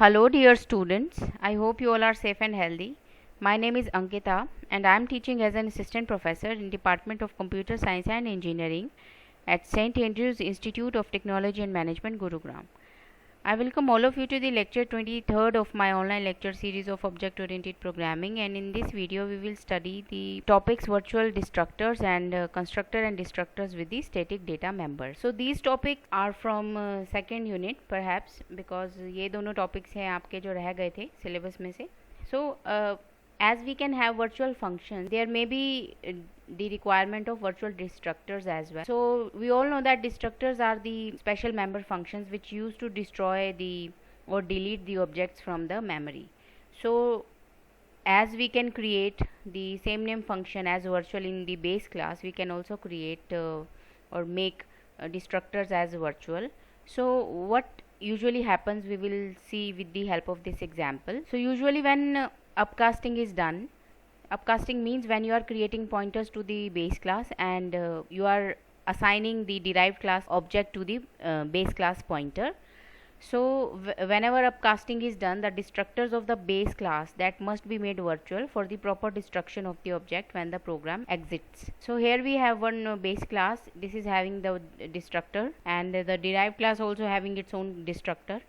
Hello, dear students. I hope you all are safe and healthy. My name is Ankita, and I am teaching as an assistant professor in Department of Computer Science and Engineering at St. Andrews Institute of Technology and Management, Gurugram. I welcome all of you to the lecture 23rd of my online lecture series of object-oriented programming, and in this video we will study the topics virtual destructors and constructor and destructors with the static data member. So these topics are from second unit perhaps, because ये दोनों topics हैं आपके जो रह गए थे syllabus में से. So as we can have virtual functions, there may be the requirement of virtual destructors as well. So we all know that destructors are the special member functions which use to destroy the or delete the objects from the memory. So as we can create the same name function as virtual in the base class, we can also create or make destructors as virtual. So what usually happens, we will see with the help of this example. So usually when upcasting is done, upcasting means when you are creating pointers to the base class and you are assigning the derived class object to the base class pointer. So whenever upcasting is done, the destructors of the base class that must be made virtual for the proper destruction of the object when the program exits. So here we have one base class. This is having the destructor, and the derived class also having its own destructor.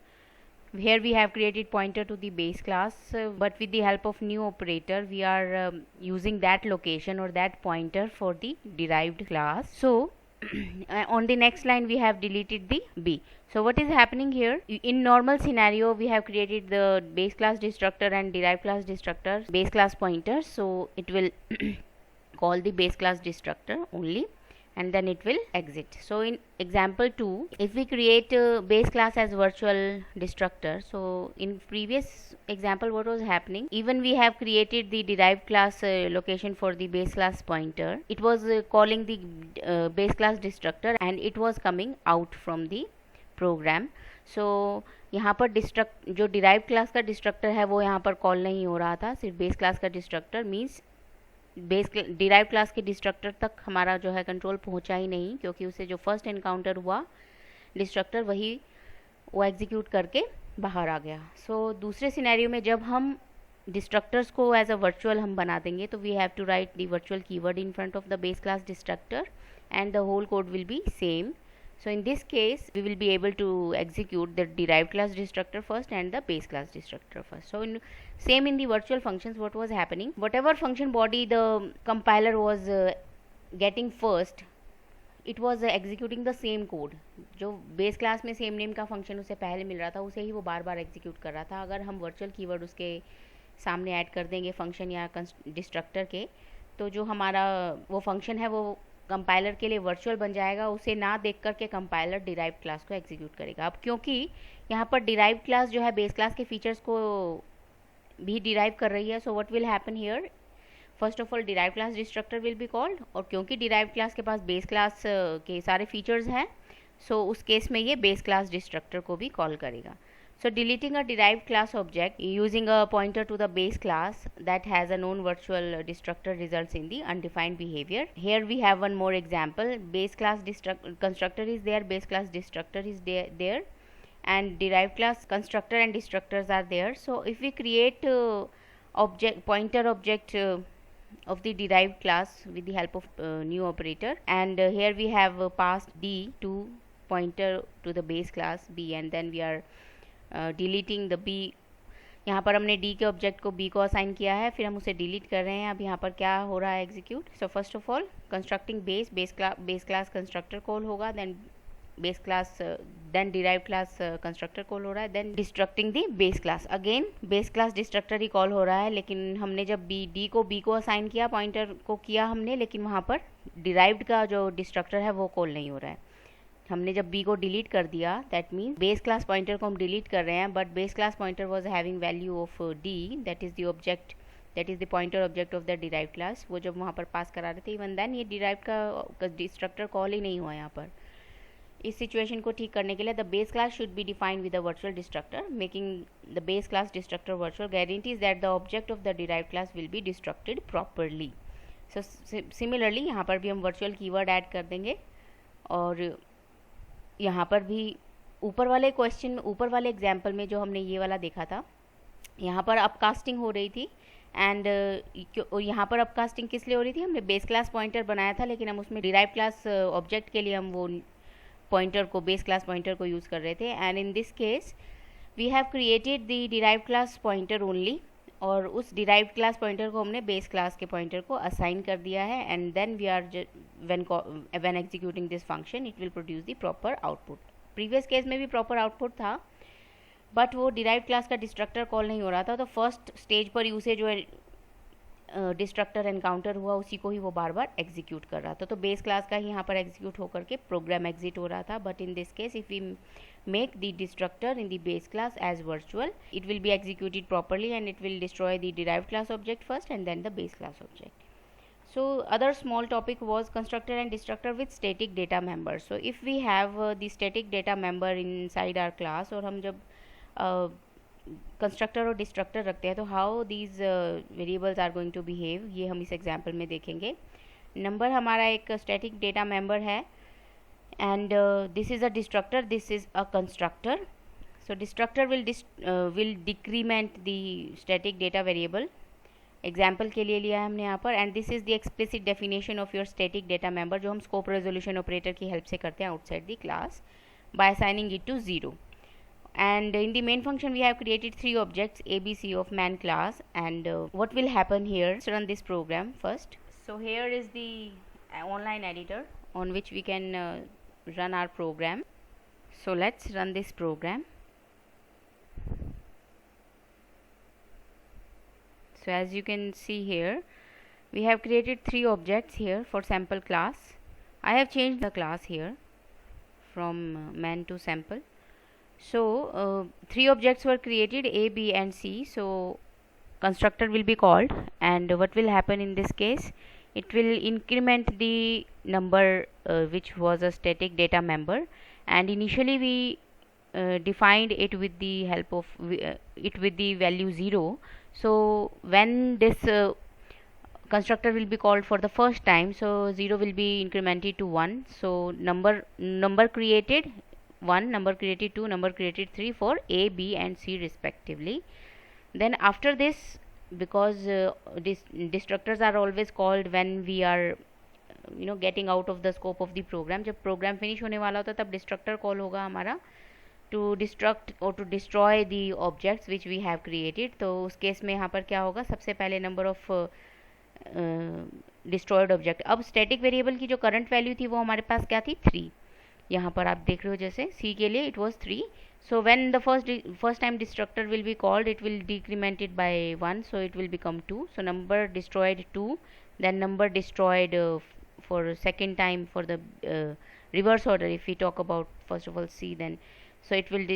Here we have created pointer to the base class, but with the help of new operator we are using that location or that pointer for the derived class. So on the next line we have deleted the b. So what is happening here? In normal scenario we have created the base class destructor and derived class destructor base class pointers, so it will call the base class destructor only and then it will exit. So in example 2, if we create a base class as virtual destructor, so in previous example what was happening, even we have created the derived class location for the base class pointer, it was calling the base class destructor and it was coming out from the program. So यहाँ पर destruct जो derive class का destructor है वो यहाँ पर call नहीं हो रहा था, सिर्फ बेस क्लास का destructor means base derive class के डिस्ट्रक्टर तक हमारा जो है कंट्रोल पहुंचा ही नहीं, क्योंकि उसे जो फर्स्ट एनकाउंटर हुआ डिस्ट्रक्टर वही वो एग्जीक्यूट करके बाहर आ गया. सो दूसरे सिनेरियो में जब हम डिस्ट्रक्टर्स को एज अ वर्चुअल हम बना देंगे तो we have to write the virtual keyword in front of the base class destructor and the whole code will be same. So in this case we will be able to execute the derived class destructor first and the base class destructor first. So same in the virtual functions, what was happening, whatever function body the compiler was getting first, it was executing the same code. जो base class में same name का function उसे पहले मिल रहा था उसे ही वो बार बार execute कर रहा था. अगर हम virtual keyword उसके सामने ऐड कर देंगे function या destructor के, तो जो हमारा वो function है वो कंपाइलर के लिए वर्चुअल बन जाएगा. उसे ना देख करके कंपाइलर डिराइव क्लास को एग्जीक्यूट करेगा. अब क्योंकि यहाँ पर डिराइव क्लास जो है बेस क्लास के फीचर्स को भी डिराइव कर रही है, so what will happen here, first of all derive class destructor will be called, और क्योंकि डिराइव क्लास के पास बेस क्लास के सारे फीचर्स हैं, सो उस केस में ये बेस क्लास डिस्ट्रक्टर को भी कॉल करेगा. So deleting a derived class object using a pointer to the base class that has a known virtual destructor results in the undefined behavior. Here we have one more example. Base class constructor is there, base class destructor is there, and derived class constructor and destructors are there. So if we create object pointer object of the derived class with the help of new operator, and here we have passed d to pointer to the base class b, and then we are deleting the B. यहाँ पर हमने D के object को B को assign किया है, फिर हम उसे डिलीट कर रहे हैं. अब यहाँ पर क्या हो रहा है execute. So first of all constructing base class constructor call होगा, then base class, then derive class constructor call हो रहा है, then destructing the base class. Again base class destructor ही कॉल हो रहा है, लेकिन हमने जब बी को असाइन किया, पॉइंटर को किया हमने, लेकिन वहाँ पर डिराइव्ड का जो डिस्ट्रक्टर है वो कॉल नहीं हो रहा है. हमने जब b को डिलीट कर दिया, that means base class pointer को हम डिलीट कर रहे हैं, but base class pointer was having value of d, that is the object, that is the pointer object of the derive class. वो जब वहाँ पर पास करा रहे थे, इवन देन ये डिराइव का डिस्ट्रक्टर कॉल ही नहीं हुआ यहाँ पर. इस सिचुएशन को ठीक करने के लिए the base class should be defined with a virtual destructor, making the base class destructor virtual guarantees that the object of the derive class will be distracted properly. So similarly यहाँ पर भी हम virtual keyword add कर देंगे, और यहाँ पर भी ऊपर वाले क्वेश्चन में, ऊपर वाले एग्जाम्पल में जो हमने ये वाला देखा था, यहाँ पर अपकास्टिंग हो रही थी एंड यहाँ पर अपकास्टिंग किस लिए हो रही थी, हमने बेस क्लास पॉइंटर बनाया था लेकिन हम उसमें डिराइव क्लास ऑब्जेक्ट के लिए हम वो पॉइंटर को, बेस क्लास पॉइंटर को यूज़ कर रहे थे। And in this case we have created the derive class pointer only, और उस डिराइव क्लास पॉइंटर को हमने बेस क्लास के पॉइंटर को असाइन कर दिया है। And then we are when executing this function it will produce the proper output. Previous case में भी प्रॉपर आउटपुट था बट वो डिराइव क्लास का डिस्ट्रक्टर कॉल नहीं हो रहा था, तो फर्स्ट स्टेज पर यूसेज जो डिस्ट्रक्टर एनकाउंटर हुआ उसी को ही वो बार बार एग्जीक्यूट कर रहा था। तो बेस क्लास का ही यहाँ पर एग्जीक्यूट होकर के प्रोग्राम एग्जिट हो रहा था। But in this case if we make the destructor in the base class as virtual, it will be executed properly and it will destroy the derived class object first and then the base class object. So other small topic was constructor and destructor with static data member. So if we have the static data member inside our class, और हम जब constructor और destructor रखते हैं तो how these variables are going to behave, ये हम इस example में देखेंगे। नंबर हमारा एक static data member है and this is a destructor, this is a constructor. So destructor will decrement the static data variable, example के लिए लिया है हमने यहाँ पर। And this is the explicit definition of your static data member, जो हम स्कोप रेजोल्यूशन ऑपरेटर की हेल्प से करते हैं outside the class by assigning it to 0. And in the main function we have created 3 objects ABC of man class. And what will happen here, let's run this program first. So here is the online editor on which we can run our program. So let's run this program. So as you can see here we have created 3 objects here for sample class. I have changed the class here from man to sample. So 3 objects were created, A, B and C. So constructor will be called, and what will happen in this case, it will increment the number which was a static data member. And initially we defined it with the help of it with the value 0. So when this constructor will be called for the first time, so 0 will be incremented to 1. So number created 1, number created 2, number created 3 for A, B and C respectively. Then after this, because destructors are always called when we are getting out of the scope of the program, जब program finish होने वाला होता तब destructor call होगा हमारा to destruct or to destroy the objects which we have created. तो उस case में यहाँ पर क्या होगा, सबसे पहले number of destroyed object, अब static variable की जो current value थी वो हमारे पास क्या थी, 3. यहाँ पर आप देख रहे हो जैसे C के लिए it was 3. So when the first time destructor will be called, it will decrement it by 1, so it will become 2. So number destroyed 2, then number destroyed for second time for the reverse order. If we talk about first of all C, then so it will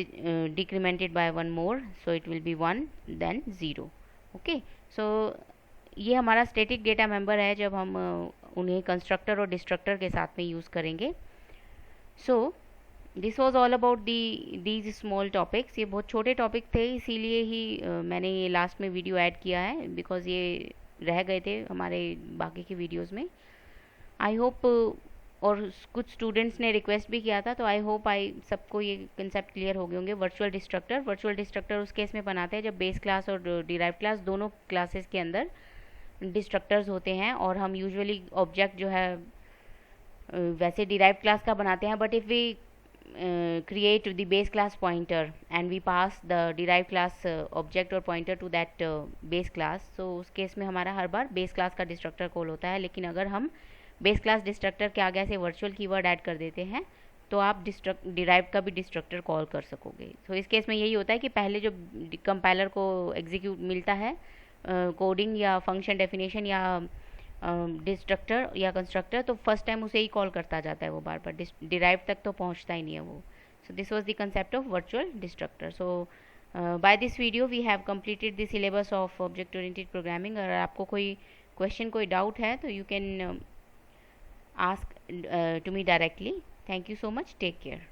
decrement it by 1 more, so it will be 1 then 0. Okay, so ये हमारा static data member है जब हम उन्हें constructor और destructor के साथ में यूज़ करेंगे. So this was all about these small topics. ये बहुत छोटे टॉपिक थे, इसीलिए ही मैंने ये लास्ट में वीडियो ऐड किया है, बिकॉज ये रह गए थे हमारे बाकी की वीडियोस में. आई होप, और कुछ स्टूडेंट्स ने रिक्वेस्ट भी किया था, तो आई होप सबको ये कंसेप्ट क्लियर हो गए होंगे. वर्चुअल डिस्ट्रक्टर उस केस में बनाते हैं जब बेस क्लास और डिराइव क्लास दोनों क्लासेस के अंदर डिस्ट्रक्टर्स होते हैं, और हम यूजुअली ऑब्जेक्ट जो है वैसे डिराइव क्लास का बनाते हैं. But if we create the base class pointer and we pass the derived class object or pointer to that base class, so उस केस में हमारा हर बार base class का destructor कॉल होता है. लेकिन अगर हम base class destructor के आगे से virtual कीवर्ड ऐड कर देते हैं तो आप derived का भी destructor कॉल कर सकोगे. तो इस केस में यही होता है कि पहले जो कंपाइलर को एग्जीक्यूट मिलता है कोडिंग या फंक्शन डेफिनेशन या डिस्ट्रक्टर या कंस्ट्रक्टर, तो फर्स्ट टाइम उसे ही कॉल करता जाता है वो बार बार, डिराइव तक तो पहुंचता ही नहीं है वो. So this was the concept of virtual destructor. So by this video we have completed the syllabus of object oriented programming. अगर आपको कोई क्वेश्चन, कोई डाउट है तो you can ask to me directly. Thank you so much. Take care.